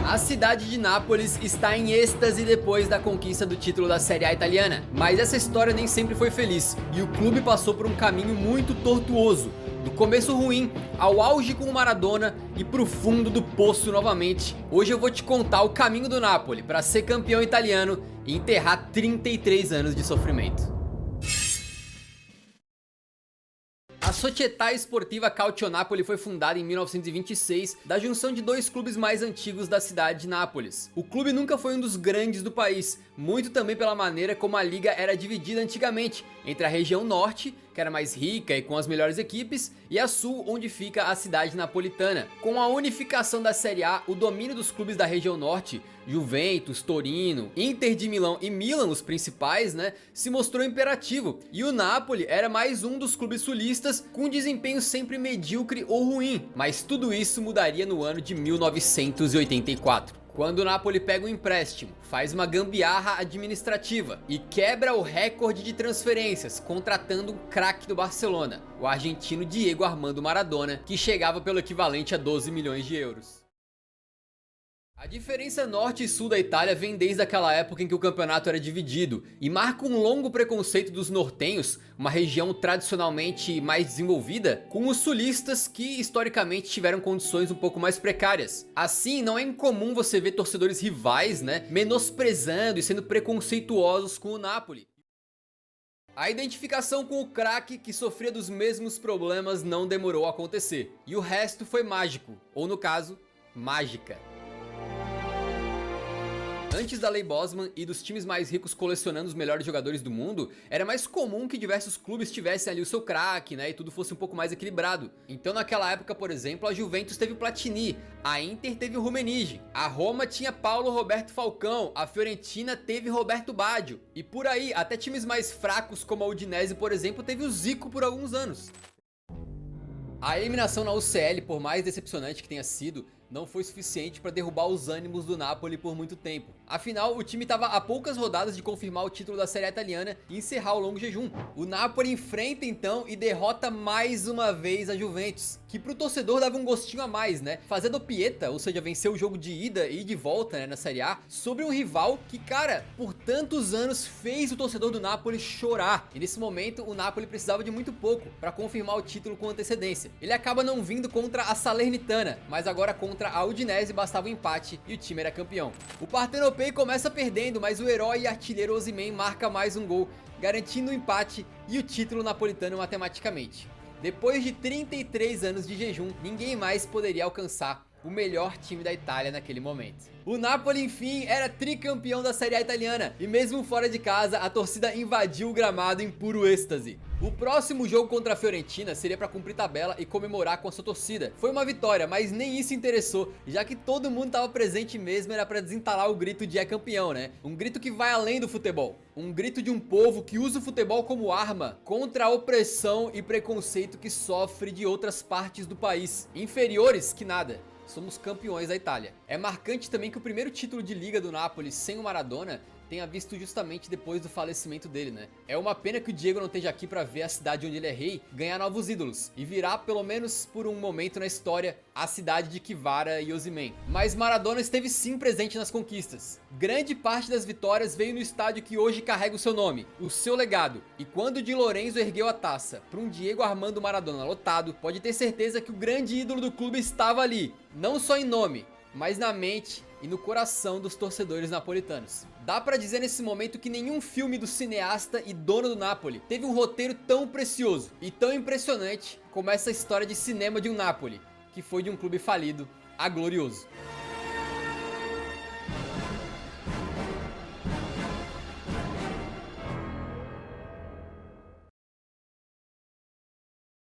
A cidade de Nápoles está em êxtase depois da conquista do título da Série A italiana, mas essa história nem sempre foi feliz e o clube passou por um caminho muito tortuoso, do começo ruim ao auge com o Maradona e pro fundo do poço novamente. Hoje eu vou te contar o caminho do Napoli para ser campeão italiano e enterrar 33 anos de sofrimento. A Società Sportiva Calcio-Napoli foi fundada em 1926 da junção de dois clubes mais antigos da cidade de Nápoles. O clube nunca foi um dos grandes do país, muito também pela maneira como a liga era dividida antigamente, entre a região norte, que era mais rica e com as melhores equipes, e a sul, onde fica a cidade napolitana. Com a unificação da Série A, o domínio dos clubes da região norte, Juventus, Torino, Inter de Milão e Milan, os principais, né, se mostrou imperativo, e o Napoli era mais um dos clubes sulistas com desempenho sempre medíocre ou ruim, mas tudo isso mudaria no ano de 1984. Quando o Napoli pega um empréstimo, faz uma gambiarra administrativa e quebra o recorde de transferências, contratando um craque do Barcelona, o argentino Diego Armando Maradona, que chegava pelo equivalente a 12 milhões de euros. A diferença norte e sul da Itália vem desde aquela época em que o campeonato era dividido e marca um longo preconceito dos nortenhos, uma região tradicionalmente mais desenvolvida, com os sulistas que historicamente tiveram condições um pouco mais precárias. Assim, não é incomum você ver torcedores rivais, né, menosprezando e sendo preconceituosos com o Napoli. A identificação com o craque que sofria dos mesmos problemas não demorou a acontecer, e o resto foi mágico, ou no caso, mágica. Antes da Lei Bosman e dos times mais ricos colecionando os melhores jogadores do mundo, era mais comum que diversos clubes tivessem ali o seu craque, né, e tudo fosse um pouco mais equilibrado. Então naquela época, por exemplo, a Juventus teve o Platini, a Inter teve o Rummenigge, a Roma tinha Paulo Roberto Falcão, a Fiorentina teve Roberto Baggio, e por aí, até times mais fracos como a Udinese, por exemplo, teve o Zico por alguns anos. A eliminação na UCL, por mais decepcionante que tenha sido, não foi suficiente para derrubar os ânimos do Napoli por muito tempo. Afinal, o time estava a poucas rodadas de confirmar o título da Série A italiana e encerrar o longo jejum. O Napoli enfrenta então e derrota mais uma vez a Juventus, que pro torcedor dava um gostinho a mais, né? Fazer dopieta, ou seja, vencer o jogo de ida e de volta, né, na Série A, sobre um rival que, cara, por tantos anos fez o torcedor do Napoli chorar. E nesse momento, o Napoli precisava de muito pouco para confirmar o título com antecedência. Ele acaba não vindo contra a Salernitana, mas agora contra a Udinese bastava um empate e o time era campeão. O Partenopei começa perdendo, mas o herói e artilheiro Osimhen marca mais um gol, garantindo o empate e o título napolitano matematicamente. Depois de 33 anos de jejum, ninguém mais poderia alcançar o melhor time da Itália naquele momento. O Napoli, enfim, era tricampeão da Série A italiana e mesmo fora de casa, a torcida invadiu o gramado em puro êxtase. O próximo jogo contra a Fiorentina seria para cumprir tabela e comemorar com a sua torcida. Foi uma vitória, mas nem isso interessou, já que todo mundo estava presente mesmo, era para desentalar o grito de é campeão, né? Um grito que vai além do futebol. Um grito de um povo que usa o futebol como arma contra a opressão e preconceito que sofre de outras partes do país. Inferiores que nada. Somos campeões da Itália. É marcante também que o primeiro título de liga do Napoli sem o Maradona tenha visto justamente depois do falecimento dele, né? É uma pena que o Diego não esteja aqui pra ver a cidade onde ele é rei ganhar novos ídolos e virar, pelo menos por um momento na história, a cidade de Kvara e Osimhen. Mas Maradona esteve sim presente nas conquistas. Grande parte das vitórias veio no estádio que hoje carrega o seu nome, o seu legado. E quando o Di Lorenzo ergueu a taça para um Diego Armando Maradona lotado, pode ter certeza que o grande ídolo do clube estava ali, não só em nome, mas na mente e no coração dos torcedores napolitanos. Dá pra dizer nesse momento que nenhum filme do cineasta e dono do Napoli teve um roteiro tão precioso e tão impressionante como essa história de cinema de um Napoli, que foi de um clube falido a glorioso.